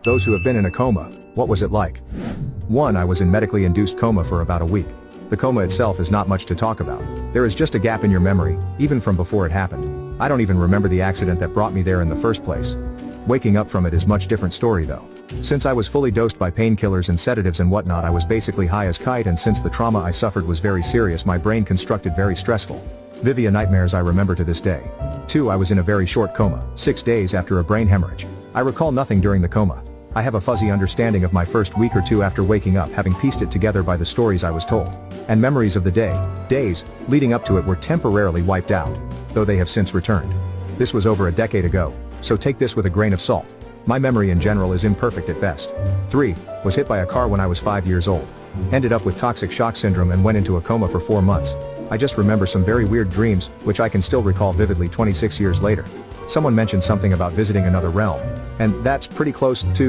Those who have been in a coma, what was it like? 1. I was in medically induced coma for about a week. The coma itself is not much to talk about. There is just a gap in your memory, even from before it happened. I don't even remember the accident that brought me there in the first place. Waking up from it is much different story though. Since I was fully dosed by painkillers and sedatives and whatnot, I was basically high as kite, and since the trauma I suffered was very serious, my brain constructed very stressful. Vivia nightmares I remember to this day. 2. I was in a very short coma, 6 days after a brain hemorrhage. I recall nothing during the coma. I have a fuzzy understanding of my first week or two after waking up, having pieced it together by the stories I was told. And memories of the days, leading up to it were temporarily wiped out, though they have since returned. This was over a decade ago, so take this with a grain of salt. My memory in general is imperfect at best. 3. Was hit by a car when I was 5 years old. Ended up with toxic shock syndrome and went into a coma for 4 months. I just remember some very weird dreams, which I can still recall vividly 26 years later. Someone mentioned something about visiting another realm, and that's pretty close to